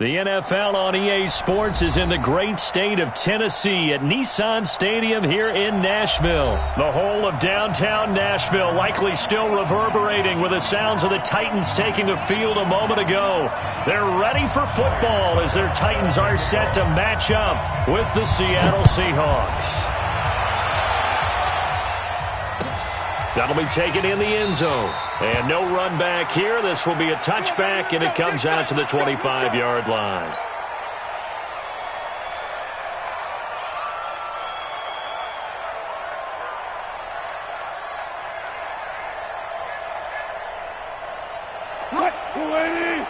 The NFL on EA Sports is in the great state of Tennessee at Nissan Stadium here in Nashville. The whole of downtown Nashville likely still reverberating with the sounds of the Titans taking the field a moment ago. They're ready for football as their Titans are set to match up with the Seattle Seahawks. That'll be taken in the end zone. And no run back here. This will be a touchback, and it comes out to the 25-yard line. What? 280.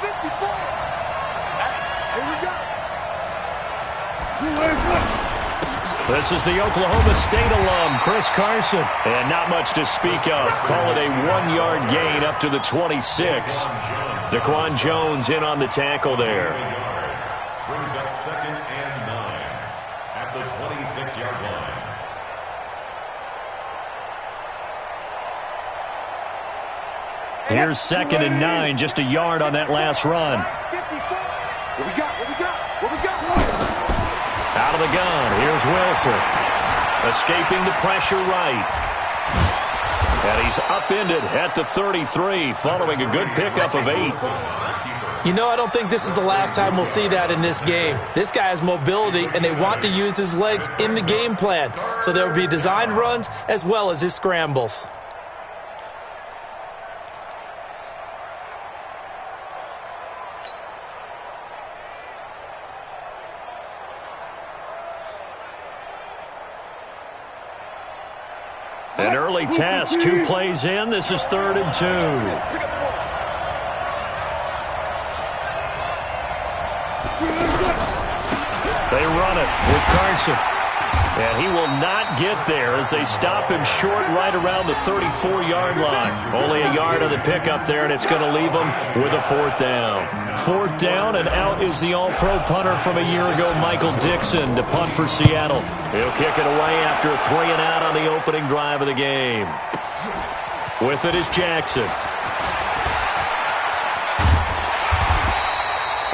54. Here we go. 280. This is the Oklahoma State alum, Chris Carson. And not much to speak of. Call it a 1-yard gain up to the 26. Daquan Jones in on the tackle there. Brings up 2nd and 9 at the 26-yard line. Here's 2nd and 9, just a yard on that last run. What we got? What we got? What we got? Out of the gun, here's Wilson. Escaping the pressure right. And he's upended at the 33, following a good pickup of 8. You know, I don't think this is the last time we'll see that in this game. This guy has mobility, and they want to use his legs in the game plan. So there will be designed runs as well as his scrambles. An early task, 2 plays in. This is 3rd and 2. They run it with Carson. And he will not get there as they stop him short right around the 34-yard line. Only a yard on the pickup there, and it's going to leave him with a 4th down. 4th down, and out is the all-pro punter from a year ago, Michael Dixon, to punt for Seattle. He'll kick it away after a 3-and-out on the opening drive of the game. With it is Jackson.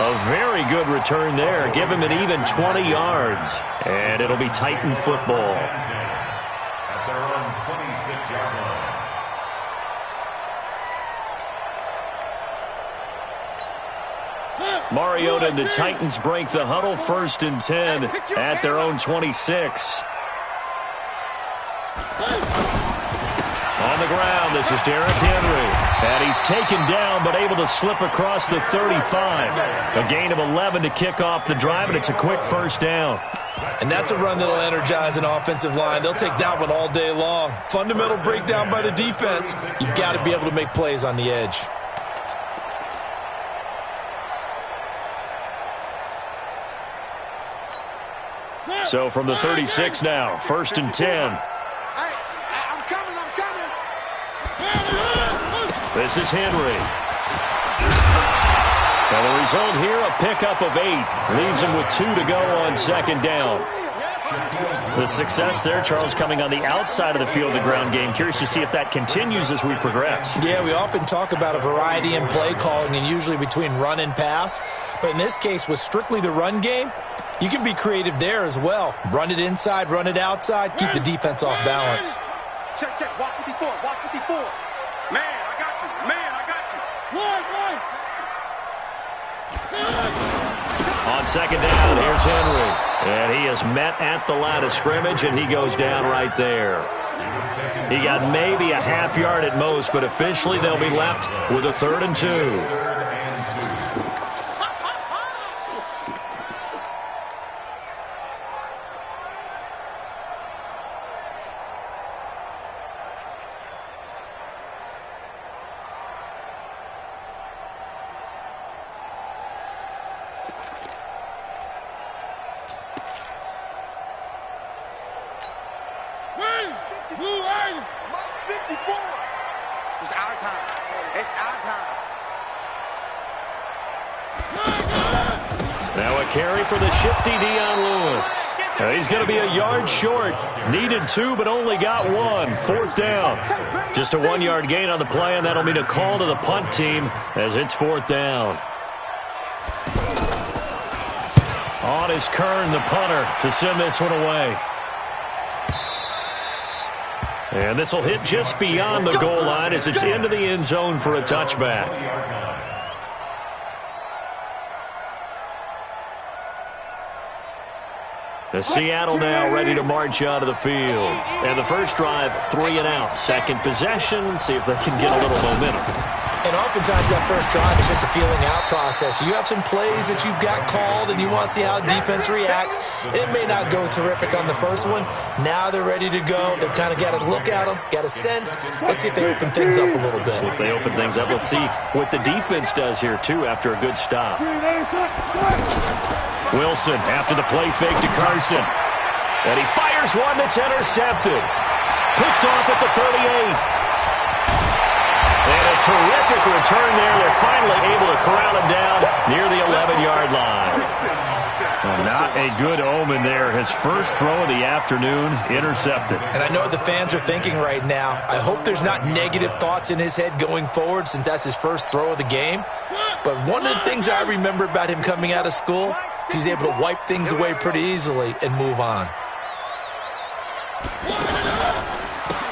A very good return there. Give him an even 20 yards. And it'll be Titan football. At their own 26-yard line. Mariota and the Titans break the huddle, 1st and 10 at their own 26. On the ground, this is Derrick Henry. And he's taken down, but able to slip across the 35. A gain of 11 to kick off the drive, and it's a quick 1st down. And that's a run that'll energize an offensive line. They'll take that one all day long. Fundamental breakdown by the defense. You've got to be able to make plays on the edge. So from the 36 now, 1st and 10. This is Henry. And the result here, a pickup of 8. Leaves him with 2 to go on 2nd down. The success there, Charles, coming on the outside of the field, the ground game. Curious to see if that continues as we progress. Yeah, we often talk about a variety in play calling and usually between run and pass. But in this case, with strictly the run game, you can be creative there as well. Run it inside, run it outside, keep the defense off balance. Check, check. Walk 54, walk 54. Man, I got you. Man, I got you. On 2nd down, here's Henry. And he is met at the line of scrimmage, and he goes down right there. He got maybe a half yard at most, but officially they'll be left with a 3rd and 2. It's our time. It's our time. Now a carry for the shifty Dion Lewis. He's going to be a yard short. Needed 2, but only got 1. 4th down. Just a 1-yard gain on the play, and that'll mean a call to the punt team as it's 4th down. On his Kern, the punter, to send this one away. And this will hit just beyond the goal line as it's into the end zone for a touchback. The Seattle now ready to march out of the field. And the first drive, 3 and out. Second possession, see if they can get a little momentum. And oftentimes that first drive is just a feeling out process. You have some plays that you've got called and you want to see how defense reacts. It may not go terrific on the first one. Now they're ready to go. They've kind of got to look at them, got a sense. Let's see if they open things up a little bit. See if they open things up. Let's see what the defense does here, too, after a good stop. Wilson after the play fake to Carson. And he fires one that's intercepted. Picked off at the 38. And a terrific return there. They're finally able to corral him down near the 11-yard line. Well, not a good omen there. His first throw of the afternoon intercepted. And I know what the fans are thinking right now. I hope there's not negative thoughts in his head going forward since that's his first throw of the game. But one of the things I remember about him coming out of school is he's able to wipe things away pretty easily and move on.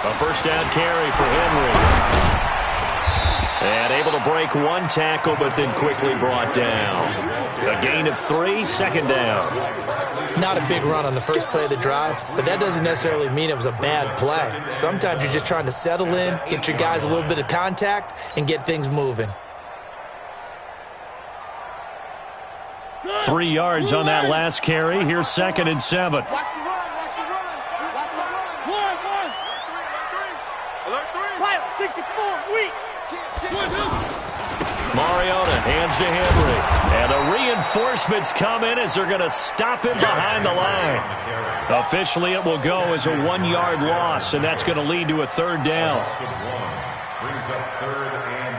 A first down carry for Henry. And able to break one tackle, but then quickly brought down. A gain of 3, second down. Not a big run on the first play of the drive, but that doesn't necessarily mean it was a bad play. Sometimes you're just trying to settle in, get your guys a little bit of contact, and get things moving. 3 yards on that last carry. Here's 2nd and 7. Watch the run, watch the run, watch the run. Alert 3. Pilot 64, weak. Mariota hands to Henry. And the reinforcements come in as they're going to stop him behind the line. Officially, it will go as a 1-yard loss, and that's going to lead to a third down. Brings up 3rd and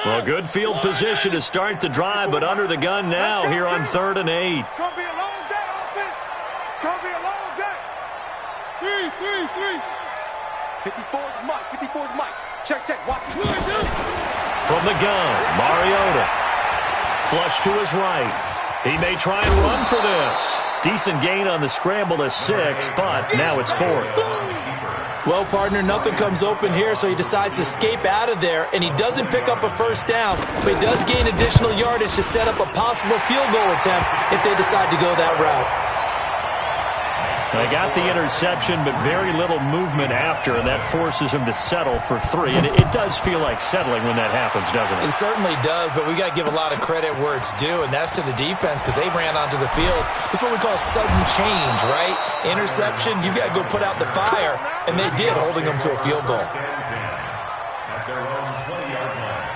8. Well, good field position to start the drive, but under the gun now here on 3rd and 8. It's going to be a long day, offense. It's going to be a long day. 3. 54's Mike. 54's Mike. Check. Watch it. From the gun, Mariota. Flush to his right. He may try and run for this. Decent gain on the scramble to 6, but now it's 4th. Well, partner, nothing comes open here, so he decides to escape out of there, and he doesn't pick up a first down, but he does gain additional yardage to set up a possible field goal attempt if they decide to go that route. They got the interception, but very little movement after, and that forces him to settle for 3. And it does feel like settling when that happens, doesn't it? It certainly does, but we got to give a lot of credit where it's due, and that's to the defense because they ran onto the field. This is what we call sudden change, right? Interception, you got to go put out the fire, and they did, holding them to a field goal. At their own 20-yard line.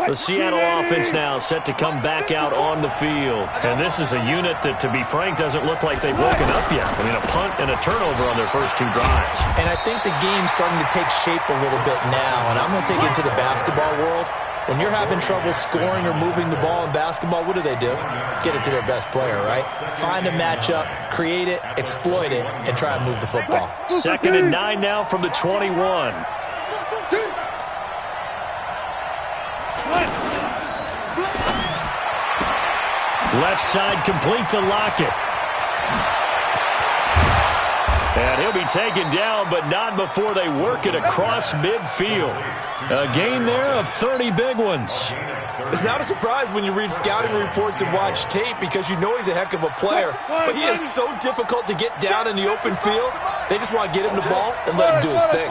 The Seattle offense now set to come back out on the field. And this is a unit that, to be frank, doesn't look like they've woken up yet. I mean, a punt and a turnover on their first 2 drives. And I think the game's starting to take shape a little bit now. And I'm going to take it to the basketball world. When you're having trouble scoring or moving the ball in basketball, what do? Get it to their best player, right? Find a matchup, create it, exploit it, and try and move the football. 2nd and 9 now from the 21. Left side complete to Lockett. And he'll be taken down, but not before they work it across midfield. A gain there of 30 big ones. It's not a surprise when you read scouting reports and watch tape because you know he's a heck of a player. But he is so difficult to get down in the open field. They just want to get him the ball and let him do his thing.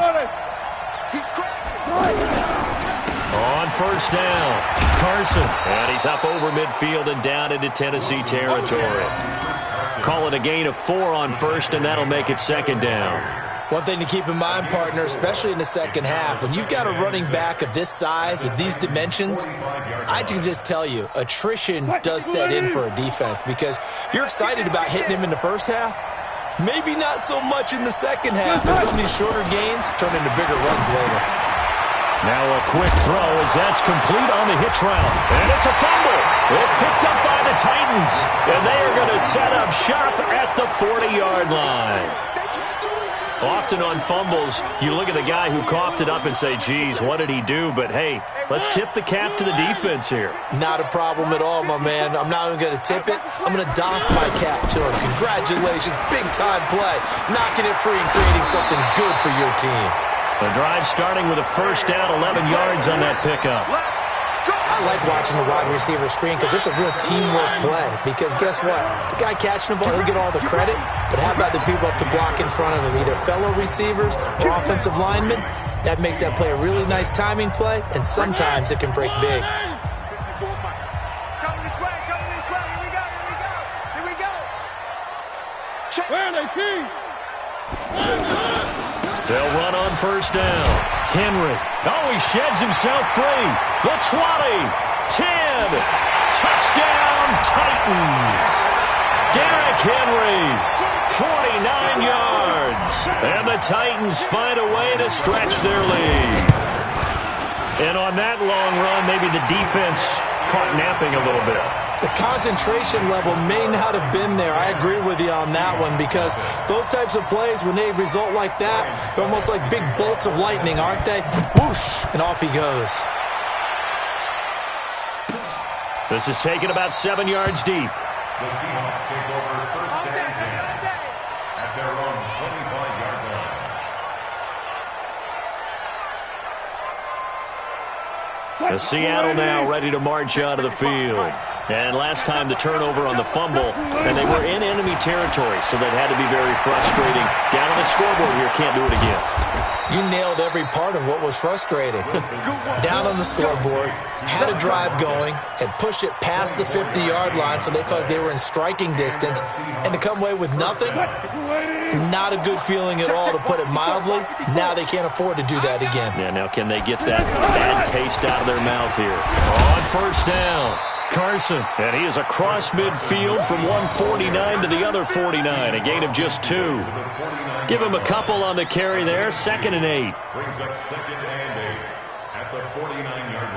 On first down, Carson. And he's up over midfield and down into Tennessee territory. Call it a gain of 4 on first, and that'll make it 2nd down. One thing to keep in mind, partner, especially in the second half, when you've got a running back of this size, of these dimensions, I can just tell you, attrition does set in for a defense because you're excited about hitting him in the first half. Maybe not so much in the second half, and some of these shorter gains turn into bigger runs later. Now a quick throw as that's complete on the hitch route. And it's a fumble. It's picked up by the tight Titans, and they are going to set up shop at the 40-yard line. Often on fumbles, you look at the guy who coughed it up and say, geez, what did he do? But, hey, let's tip the cap to the defense here. Not a problem at all, my man. I'm not even going to tip it. I'm going to doff my cap to him. Congratulations. Big-time play. Knocking it free and creating something good for your team. The drive starting with a first down, 11 yards on that pickup. I like watching the wide receiver screen because it's a real teamwork play. Because guess what? The guy catching the ball, he'll get all the credit. But how about the people up to block in front of him, either fellow receivers or offensive linemen? That makes that play a really nice timing play, and sometimes it can break big. Coming this way, coming this way. Here we go, here we go. Here we go. Check. Where are they, team? They'll run on first down. Henry. Oh, he sheds himself free. The 20, 10. Touchdown, Titans. Derrick Henry, 49 yards. And the Titans find a way to stretch their lead. And on that long run, maybe the defense caught napping a little bit. The concentration level may not have been there. I agree with you on that one because those types of plays, when they result like that, they're almost like big bolts of lightning, aren't they? Whoosh, and off he goes. This is taken about 7 yards deep. The Seahawks take over first and 10 at their own 25-yard line. Seattle now ready to march out of the field. And last time the turnover on the fumble, and they were in enemy territory, so that had to be very frustrating. Down on the scoreboard here, can't do it again. You nailed every part of what was frustrating. Down on the scoreboard, had a drive going, had pushed it past the 50-yard line so they felt like they were in striking distance, and to come away with nothing, not a good feeling at all, to put it mildly. Now they can't afford to do that again. Yeah, now can they get that bad taste out of their mouth here? On first down, Carson, and he is across midfield from 149 to the other 49, a gain of just 2. Give him a couple on the carry there, 2nd and 8. Brings up 2nd and 8 at the 49-yard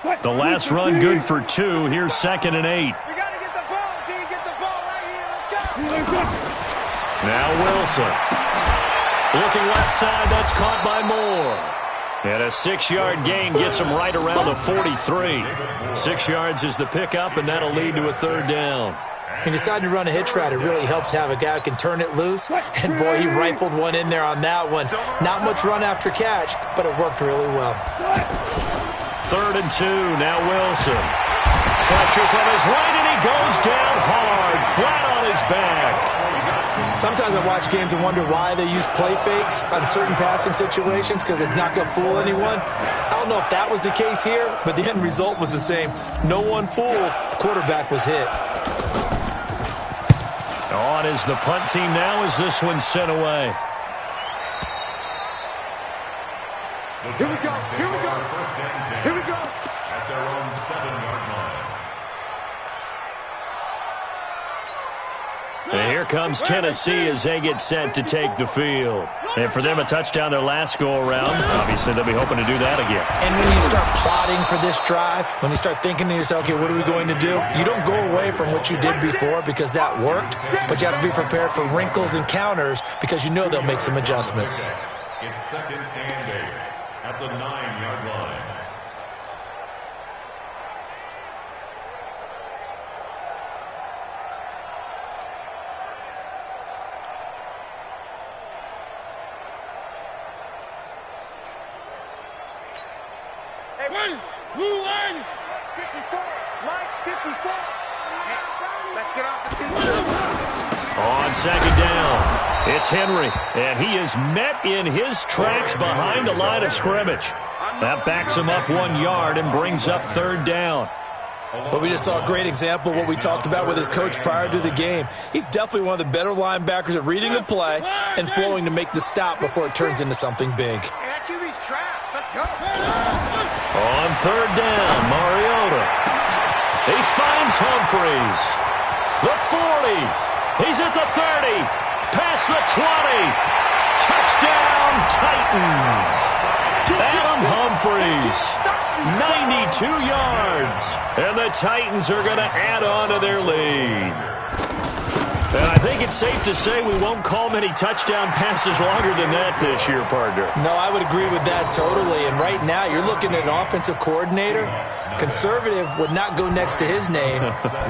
line. The last run good for 2. Here's 2nd and 8. We got to get the ball, D. Get the ball right here. Let's go. Now Wilson. Looking left side, that's caught by Moore. And a 6-yard gain gets him right around the 43. 6 yards is the pickup, and that'll lead to a 3rd down. He decided to run a hitch route. It really helped to have a guy who can turn it loose. And, boy, he rifled one in there on that one. Not much run after catch, but it worked really well. 3rd and 2, now Wilson. Pressure from his right, and he goes down hard, flat on his back. Sometimes I watch games and wonder why they use play fakes on certain passing situations because it's not going to fool anyone. I don't know if that was the case here, but the end result was the same. No one fooled. The quarterback was hit. On is the punt team now as this one's sent away. Here we go. Here we go. First and 10 Here we go. at their own 7-yard line. And here comes Tennessee as they get set to take the field. And for them, a touchdown their last go-around. Obviously, they'll be hoping to do that again. And when you start plotting for this drive, when you start thinking to yourself, okay, what are we going to do? You don't go away from what you did before because that worked, but you have to be prepared for wrinkles and counters because you know they'll make some adjustments. It's 2nd and 8 at the 9-yard line. Blue line. 54. Mike, 54. Let's get off the field. On 2nd down, it's Henry, and he is met in his tracks behind the line of scrimmage. That backs him up 1 yard and brings up 3rd down. But we just saw a great example of what we talked about with his coach prior to the game. He's definitely one of the better linebackers at reading a play and flowing to make the stop before it turns into something big. Hey, that QB's traps. Let's go. On 3rd down, Mariota. He finds Humphreys. The 40. He's at the 30. Past the 20. Touchdown, Titans. Adam Humphries, 92 yards. And the Titans are going to add on to their lead. And I think it's safe to say we won't call many touchdown passes longer than that this year, partner. No, I would agree with that totally. And right now, you're looking at an offensive coordinator. Conservative would not go next to his name.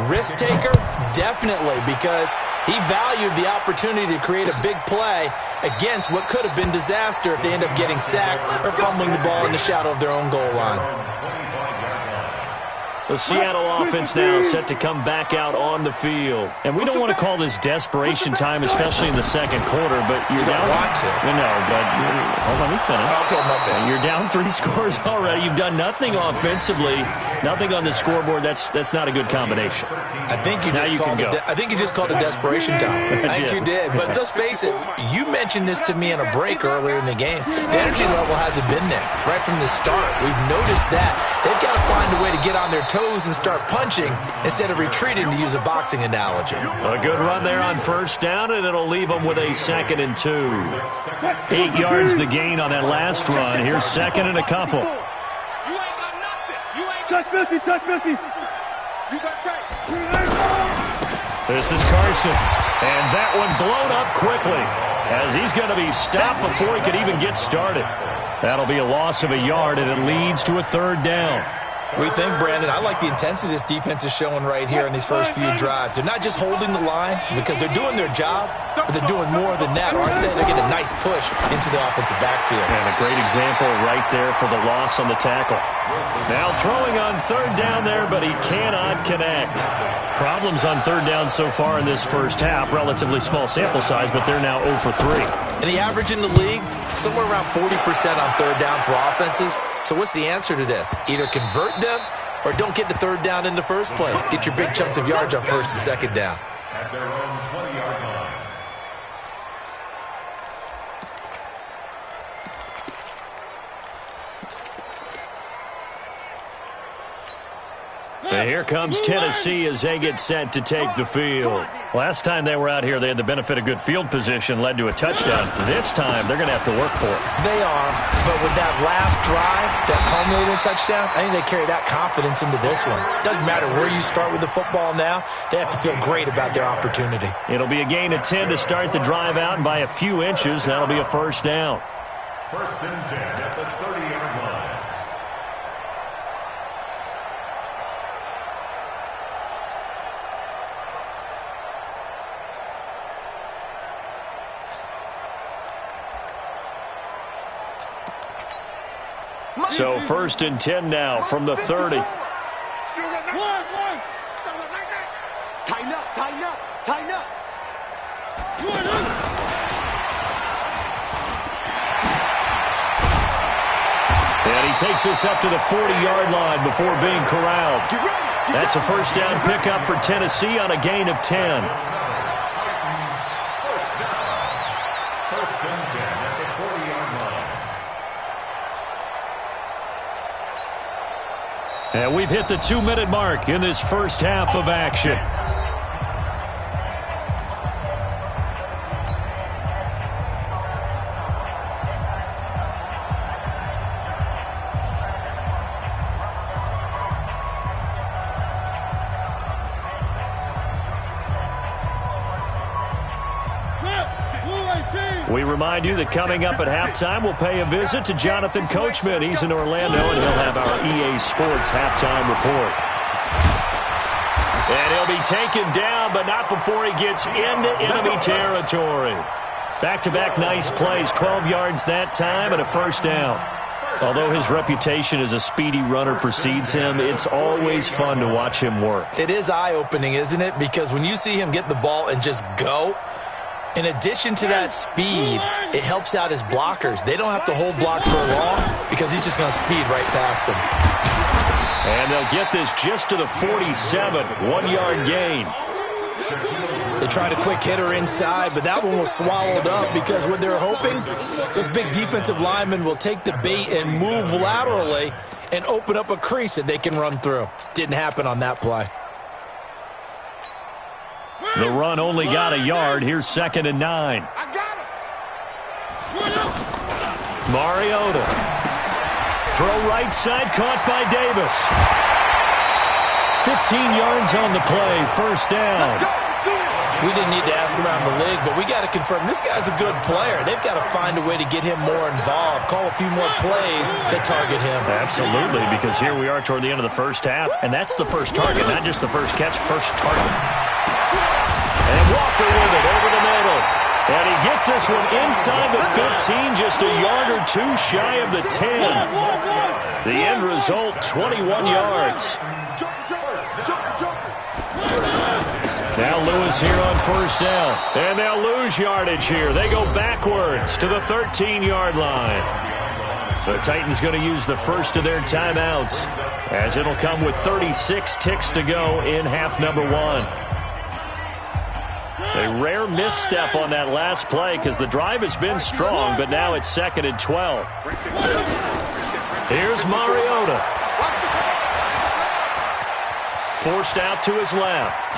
Risk taker, definitely, because he valued the opportunity to create a big play against what could have been disaster if they end up getting sacked or fumbling the ball in the shadow of their own goal line. The Seattle offense now set to come back out on the field. And we don't want to call this desperation time, especially in the second quarter, but you're down. You don't want to. No, but hold on, let me finish. Okay, my bad. You're down 3 scores already. You've done nothing offensively, nothing on the scoreboard. That's not a good combination. I think you just called it desperation time. I think you did. But let's face it, you mentioned this to me in a break earlier in the game. The energy level hasn't been there right from the start. We've noticed that. They've got to find a way to get on their toes and start punching instead of retreating, to use a boxing analogy. A good run there on first down, and it'll leave them with a 2nd and 2. 8 yards the gain on that last run. Here's 2nd and a couple. You ain't got nothing. You ain't got 50, touch 50. You got tight. This is Carson, and that one blown up quickly as he's going to be stopped before he could even get started. That'll be a loss of a yard, and it leads to a 3rd down. We think, Brandon, I like the intensity this defense is showing right here in these first few drives. They're not just holding the line because they're doing their job, but they're doing more than that, aren't they? They're getting a nice push into the offensive backfield. And a great example right there for the loss on the tackle. Now throwing on 3rd down there, but he cannot connect. Problems on 3rd down so far in this first half. Relatively small sample size, but they're now 0 for 3. And the average in the league, somewhere around 40% on 3rd down for offenses. So what's the answer to this? Either convert them or don't get the 3rd down in the first place. Get your big chunks of yards on 1st and 2nd down. At their own 20-yard line. And here comes Tennessee as they get set to take the field. Last time they were out here, they had the benefit of good field position, led to a touchdown. This time, they're going to have to work for it. They are, but with that last drive, that culminating touchdown, I think they carry that confidence into this one. Doesn't matter where you start with the football now, they have to feel great about their opportunity. It'll be a gain of 10 to start the drive out, and by a few inches, that'll be a 1st down. 1st and 10 at the 30-yard line. So 1st and 10 now from the 30. Tighten up, tighten up, tighten up. And he takes us up to the 40-yard line before being corralled. That's a 1st down pickup for Tennessee on a gain of 10. Titans, 1st down. 1st and 10 at the 40-yard line. And we've hit the 2-minute mark in this first half of action. We remind you that coming up at halftime, we'll pay a visit to Jonathan Coachman. He's in Orlando, and he'll have our EA Sports halftime report. And he'll be taken down, but not before he gets into enemy territory. Back-to-back nice plays, 12 yards that time, and a 1st down. Although his reputation as a speedy runner precedes him, it's always fun to watch him work. It is eye-opening, isn't it? Because when you see him get the ball and just go, in addition to that speed, it helps out his blockers. They don't have to hold blocks for long because he's just going to speed right past them. And they'll get this just to the 47, 1-yard gain. They tried a quick hitter inside, but that one was swallowed up because what they're hoping, those big defensive linemen will take the bait and move laterally and open up a crease that they can run through. Didn't happen on that play. The run only got a yard. Here's 2nd and 9. I got him. Mariota. Throw right side, caught by Davis. 15 yards on the play, first down. We didn't need to ask around the league, but we got to confirm this guy's a good player. They've got to find a way to get him more involved, call a few more plays that target him. Absolutely, because here we are toward the end of the first half, and that's the first target, not just the first catch, first target. And Walker with it over the middle. And he gets this one inside the 15, just a yard or two shy of the 10. The end result, 21 yards. Now Lewis here on first down. And they'll lose yardage here. They go backwards to the 13-yard line. The Titans going to use the first of their timeouts, as it'll come with 36 ticks to go in half number one. A rare misstep on that last play because the drive has been strong, but now it's 2nd and 12. Here's Mariota. Forced out to his left.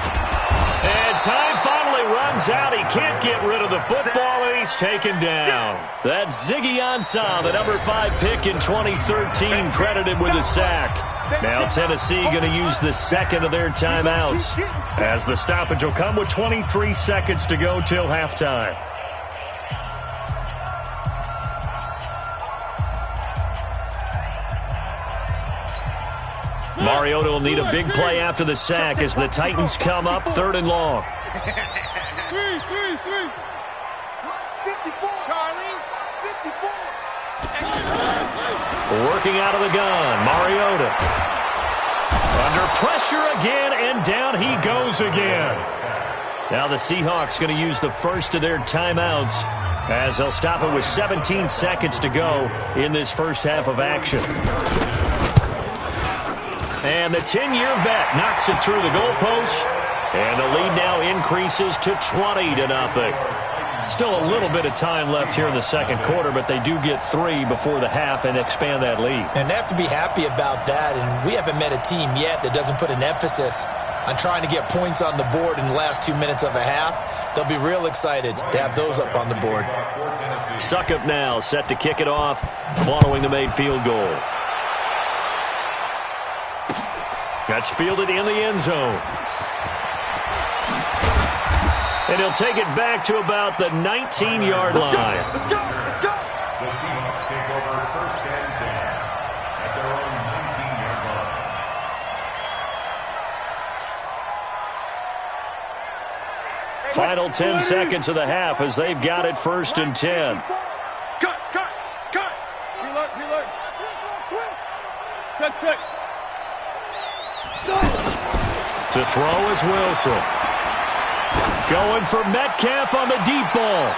And time finally runs out. He can't get rid of the football, and he's taken down. That's Ziggy Ansah, the number 5 pick in 2013, credited with a sack. Now Tennessee going to use the second of their timeouts, as the stoppage will come with 23 seconds to go till halftime. Mariota will need a big play after the sack as the Titans come up 3rd and long. 54, Charlie. 54. Working out of the gun, Mariota. Under pressure again, and down he goes again. Now the Seahawks going to use the first of their timeouts, as they'll stop it with 17 seconds to go in this first half of action. And the 10-year vet knocks it through the goalpost. And the lead now increases to 20-0. Still a little bit of time left here in the second quarter, but they do get 3 before the half and expand that lead. And they have to be happy about that. And we haven't met a team yet that doesn't put an emphasis on trying to get points on the board in the last 2 minutes of a half. They'll be real excited to have those up on the board. Suckup now set to kick it off following the made field goal. That's fielded in the end zone. And he'll take it back to about the 19-yard line. Let's go. Let's go. The Seahawks take over 1st and 10 at their own 19-yard line. Final 10 seconds of the half as they've got it 1st and 10. Cut. Reload. Cut. To throw is Wilson. Going for Metcalf on the deep ball.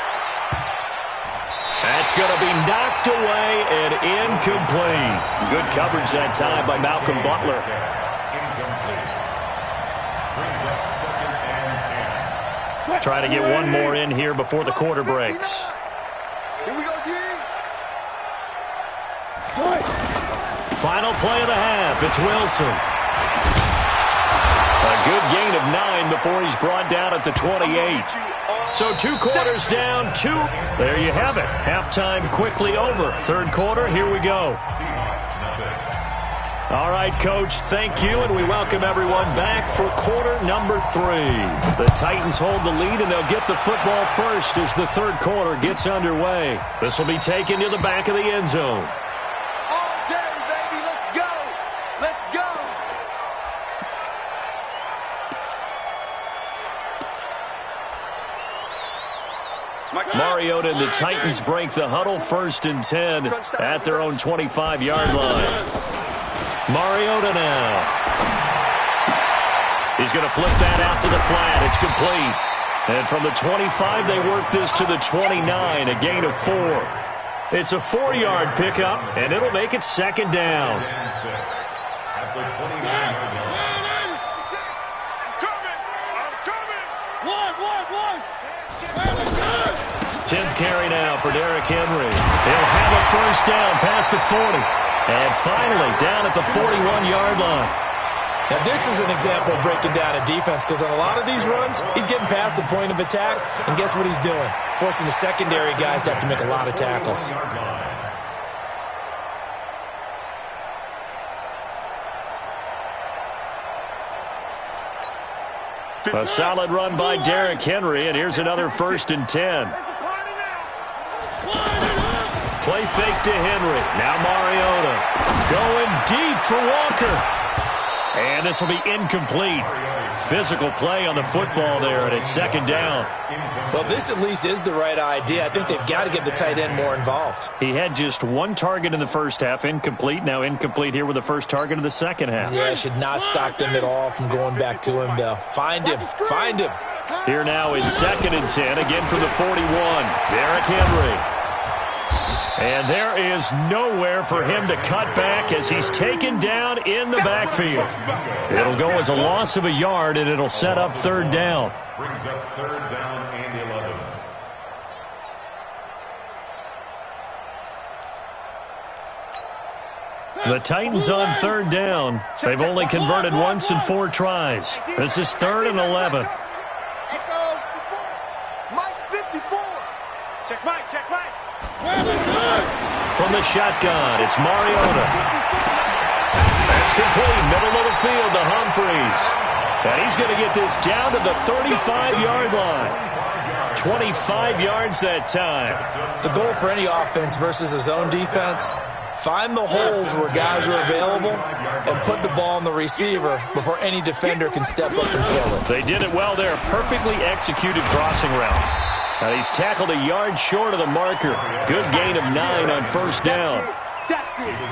That's going to be knocked away and incomplete. Good coverage that time by Malcolm Butler. Incomplete. Brings up 2nd and 10. Try to get one more in here before the quarter breaks. Here we go, G. Final play of the half. It's Wilson. A good gain of 9 before he's brought down at the 28. So 2 quarters down, 2. There you have it. Halftime quickly over. 3rd quarter, here we go. All right, Coach, thank you, and we welcome everyone back for quarter number 3. The Titans hold the lead, and they'll get the football first as the 3rd quarter gets underway. This will be taken to the back of the end zone. All day, baby. Let's go. Let's go. Mariota and the Titans break the huddle 1st and 10 at their own 25-yard line. Mariota now. He's going to flip that out to the flat. It's complete. And from the 25, they work this to the 29, a gain of 4. It's a 4-yard pickup, and it'll make it 2nd down. At the 29-yard line. 10th carry now for Derrick Henry. He'll have a 1st down past the 40. And finally down at the 41-yard line. Now, this is an example of breaking down a defense because on a lot of these runs, he's getting past the point of attack, and guess what he's doing? Forcing the secondary guys to have to make a lot of tackles. A solid run by Derrick Henry, and here's another 1st and 10. Play fake to Henry. Now Mariota going deep for Walker. And this will be incomplete. Physical play on the football there, and it's 2nd down. Well, this at least is the right idea. I think they've got to get the tight end more involved. He had just 1 target in the first half, incomplete. Now incomplete here with the first target of the second half. Yeah, should not stop them at all from going back to him, though. Find him. Find him. Here now is 2nd and 10, again from the 41. Derrick Henry. And there is nowhere for him to cut back as he's taken down in the backfield. It'll go as a loss of a yard, and it'll set up 3rd down. Brings up 3rd down and 11. The Titans on 3rd down. They've only converted once in 4 tries. This is 3rd and 11. Mike 54. Check Mike, check Mike. From the shotgun, it's Mariota. That's complete, middle of the field to Humphreys. And he's going to get this down to the 35-yard line. 25 yards that time. The goal for any offense versus his own defense, find the holes where guys are available and put the ball on the receiver before any defender can step up and fill it. They did it well there. Perfectly executed crossing route. Now he's tackled a yard short of the marker. Good gain of 9 on 1st down.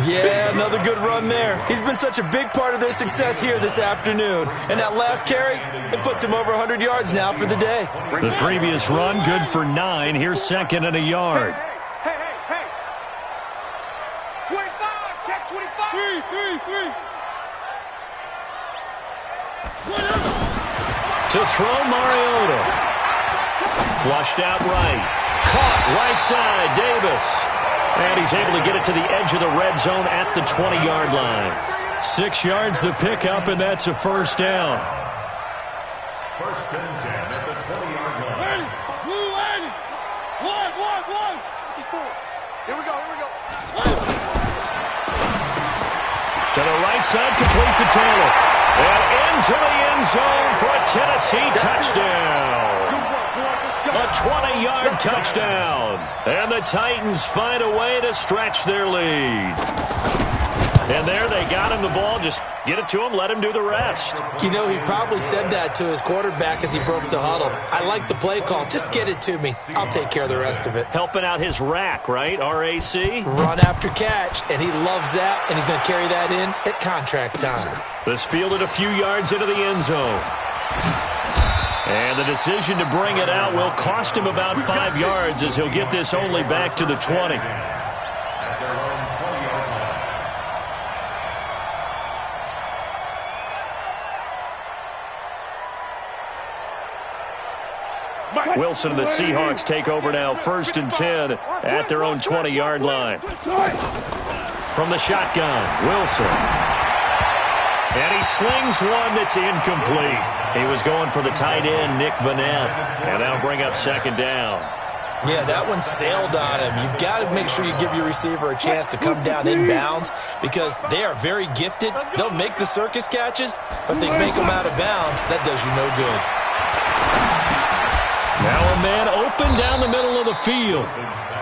Yeah, another good run there. He's been such a big part of their success here this afternoon. And that last carry, it puts him over 100 yards now for the day. The previous run, good for 9. Here's 2nd and a yard. Hey. 25, check 25. 3. To throw Mariota. Flushed out right. Caught right side, Davis. And he's able to get it to the edge of the red zone at the 20-yard line. 6 yards the pickup, and that's a 1st down. 1st and 10 at the 20-yard line. One. Here we go. To the right side, complete to Taylor. And into the end zone for a Tennessee touchdown. A 20-yard touchdown. And the Titans find a way to stretch their lead. And there they got him the ball. Just get it to him, let him do the rest. You know, he probably said that to his quarterback as he broke the huddle. I like the play call. Just get it to me. I'll take care of the rest of it. Helping out his rack, right? R-A-C? Run after catch, and he loves that, and he's going to carry that in at contract time. This fielded a few yards into the end zone. And the decision to bring it out will cost him about 5 yards as he'll get this only back to the 20. At their own 20-yard line. Wilson and the Seahawks take over now, 1st and 10 at their own 20-yard line. From the shotgun, Wilson. And he slings one that's incomplete. He was going for the tight end, Nick Vanette. And that'll bring up 2nd down. Yeah, that one sailed on him. You've got to make sure you give your receiver a chance to come down inbounds because they are very gifted. They'll make the circus catches, but they make them out of bounds. That does you no good. Now a man open down the middle of the field.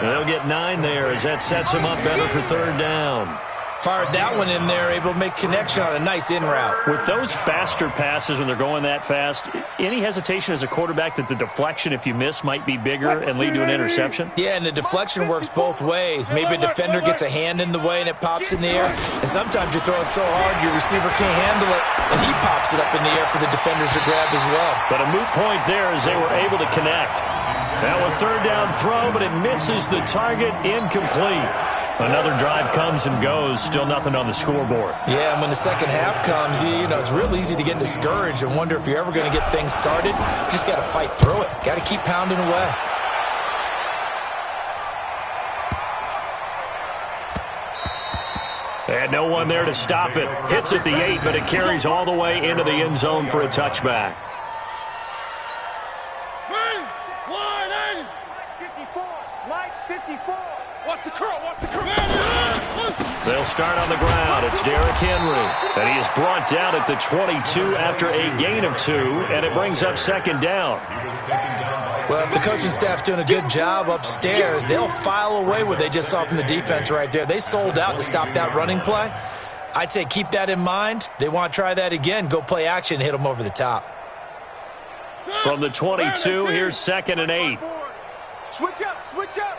They'll get 9 there as that sets him up better for 3rd down. Fired that one in there, able to make connection on a nice in route. With those faster passes when they're going that fast, any hesitation as a quarterback that the deflection, if you miss, might be bigger and lead to an interception? Yeah, and the deflection works both ways. Maybe a defender gets a hand in the way and it pops in the air. And sometimes you throw it so hard your receiver can't handle it, and he pops it up in the air for the defenders to grab as well. But a moot point there as they were able to connect. Now a 3rd down throw, but it misses the target, incomplete. Another drive comes and goes, still nothing on the scoreboard. Yeah, and when the second half comes, you know, it's real easy to get discouraged and wonder if you're ever going to get things started. You just got to fight through it. Got to keep pounding away. And no one there to stop it. Hits at the 8, but it carries all the way into the end zone for a touchback. 54. Mike 54. Watch the curl. They'll start on the ground. It's Derrick Henry. And he is brought down at the 22 after a gain of 2, and it brings up second down. Well, if the coaching staff's doing a good job upstairs, they'll file away what they just saw from the defense right there. They sold out to stop that running play. I'd say keep that in mind. They want to try that again. Go play action, hit them over the top. From the 22, here's 2nd and 8. Switch up, switch up.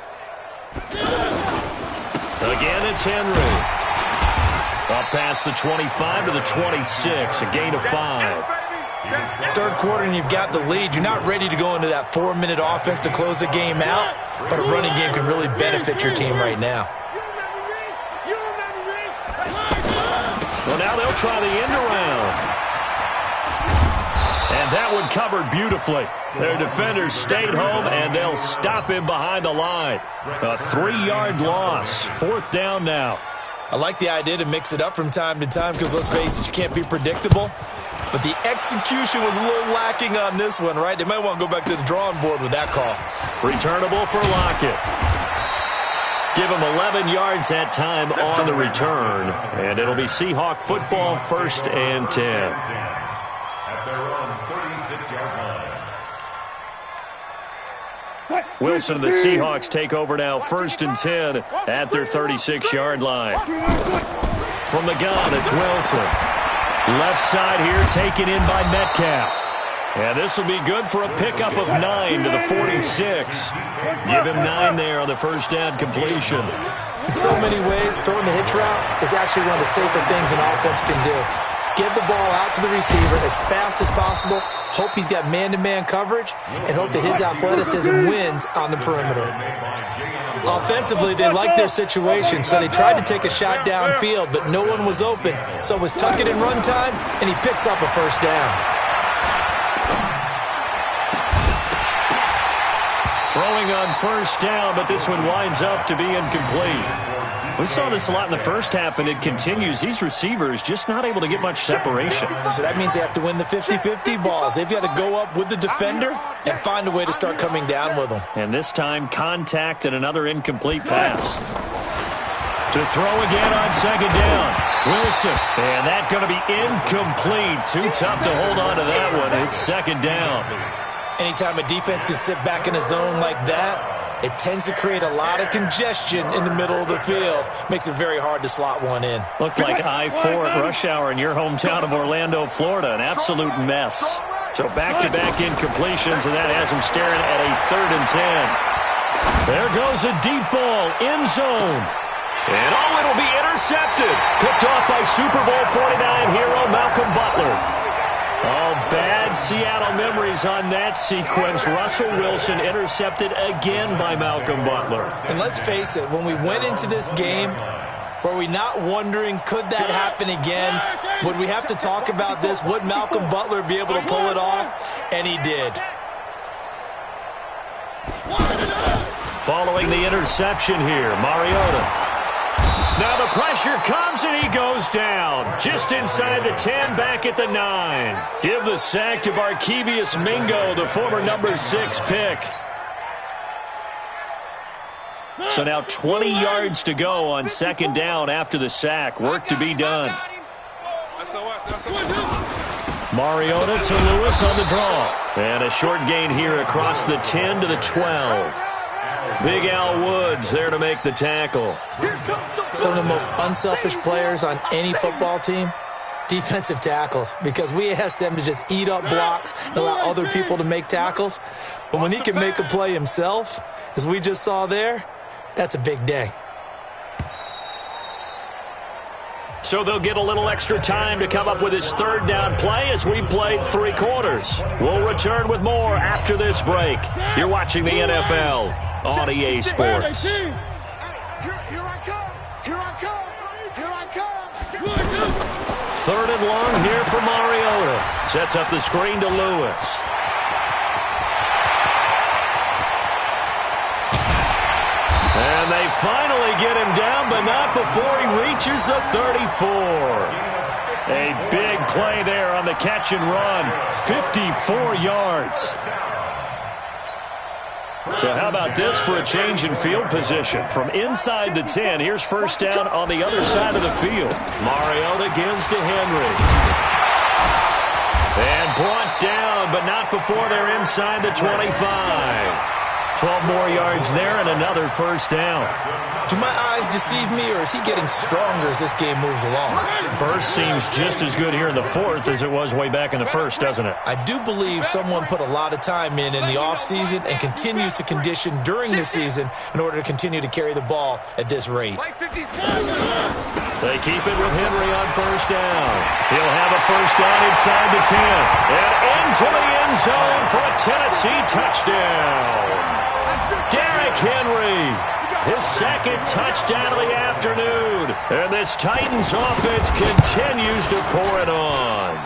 Again, it's Henry. Up past the 25 to the 26, a gain of 5. Third quarter and you've got the lead. You're not ready to go into that 4-minute offense to close the game out, but a running game can really benefit your team right now. Well, now they'll try the end around. And that one covered beautifully. Their defenders stayed home, and they'll stop him behind the line. A 3-yard loss. 4th down now. I like the idea to mix it up from time to time because, let's face it, you can't be predictable. But the execution was a little lacking on this one, right? They might want to go back to the drawing board with that call. Returnable for Lockett. Give him 11 yards that time on the return. And it'll be Seahawk football, 1st and 10. At their own 36-yard line. Wilson and the Seahawks take over now, 1st and 10 at their 36-yard line. From the gun, it's Wilson. Left side here taken in by Metcalf. And this will be good for a pickup of 9 to the 46. Give him 9 there on the first down completion. In so many ways, throwing the hitch route is actually one of the safer things an offense can do. Get the ball out to the receiver as fast as possible, hope he's got man-to-man coverage, and hope that his athleticism wins on the perimeter. Offensively, they liked their situation, so they tried to take a shot downfield, but no one was open. So it was tuck it in run time, and he picks up a first down. Throwing on first down, but this one winds up to be incomplete. We saw this a lot in the first half, and it continues. These receivers just not able to get much separation. So that means they have to win the 50-50 balls. They've got to go up with the defender and find a way to start coming down with them. And this time, contact and another incomplete pass. To throw again on second down. Wilson. And that's going to be incomplete. Too tough to hold on to that one. It's second down. Anytime a defense can sit back in a zone like that, it tends to create a lot of congestion in the middle of the field. Makes it very hard to slot one in. Looked like I-4 at rush hour in your hometown of Orlando, Florida. An absolute mess. So back-to-back incompletions, and that has them staring at a 3rd and 10. There goes a deep ball, end zone. And it'll be intercepted. Picked off by Super Bowl 49 hero Malcolm Butler. Oh, bad Seattle memories on that sequence. Russell Wilson intercepted again by Malcolm Butler. And let's face it, when we went into this game, were we not wondering, could that happen again? Would we have to talk about this? Would Malcolm Butler be able to pull it off? And he did. Following the interception here, Mariota. Now the pressure comes and he goes down. Just inside the 10, back at the 9. Give the sack to Barkevious Mingo, the former number 6 pick. So now 20 yards to go on second down after the sack. Work to be done. Mariota to Lewis on the draw. And a short gain here across the 10 to the 12. Big Al Woods there to make the tackle. Some of the most unselfish players on any football team, defensive tackles, because we ask them to just eat up blocks and allow other people to make tackles. But when he can make a play himself, as we just saw there, that's a big day. So they'll get a little extra time to come up with his 3rd down play as we played 3 quarters. We'll return with more after this break. You're watching the NFL on EA Sports. Here I come. Here I come. Here I come. 3rd and long here for Mariota. Sets up the screen to Lewis. And they finally get him down, but not before he reaches the 34. A big play there on the catch and run. 54 yards. So how about this for a change in field position? From inside the 10, here's first down on the other side of the field. Mariota gives to Henry. And brought down, but not before they're inside the 25. 12 more yards there and another first down. Do my eyes deceive me, or is he getting stronger as this game moves along? Burst seems just as good here in the fourth as it was way back in the first, doesn't it? I do believe someone put a lot of time in the offseason and continues to condition during the season in order to continue to carry the ball at this rate. They keep it with Henry on first down. He'll have a first down inside the 10. And into the end zone for a Tennessee touchdown. Derrick Henry, his second touchdown of the afternoon. And this Titans offense continues to pour it on.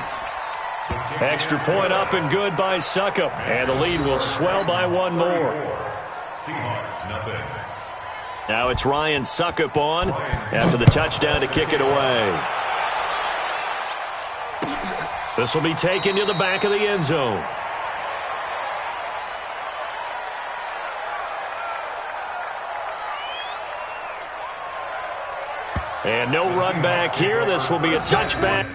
Extra point up and good by Suckup. And the lead will swell by one more. Seahawks, nothing. Now it's Ryan Suckup on after the touchdown to kick it away. This will be taken to the back of the end zone. And no run back here. This will be a touchback.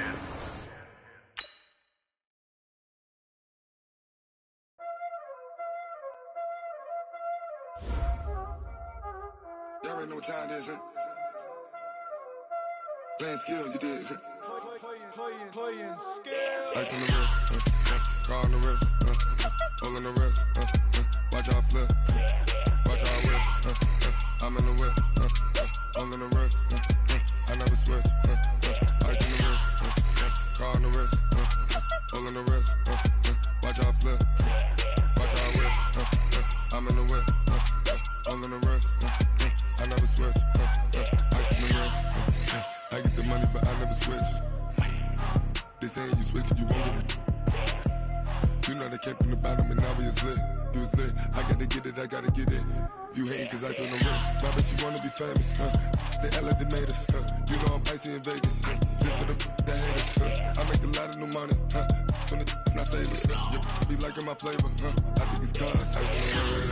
Y'all already know what time it is, huh? Playing skills, you did. Playing skills. Ice on the wrist, car on the wrist, hole on the wrist, watch out flip, watch out whip, I'm in the whip, hole in the wrist, I never switch, ice on the wrist, car on the wrist, hole in the wrist, watch out flip, watch out whip, I'm in the whip, hole in the wrist, I never switch, ice on the wrist, I get the money but I never switch. They saying you switch it, you won't get it. You know they came from the bottom and now we is lit. You was lit, I gotta get it, I gotta get it. You hating cause ice on the wrist. Why bet you wanna be famous, They act like they made us, You know I'm icy in Vegas, This for the that hate us, I make a lot of new money, When it's not savers, You be liking my flavor, I think it's cause ice on the wrist.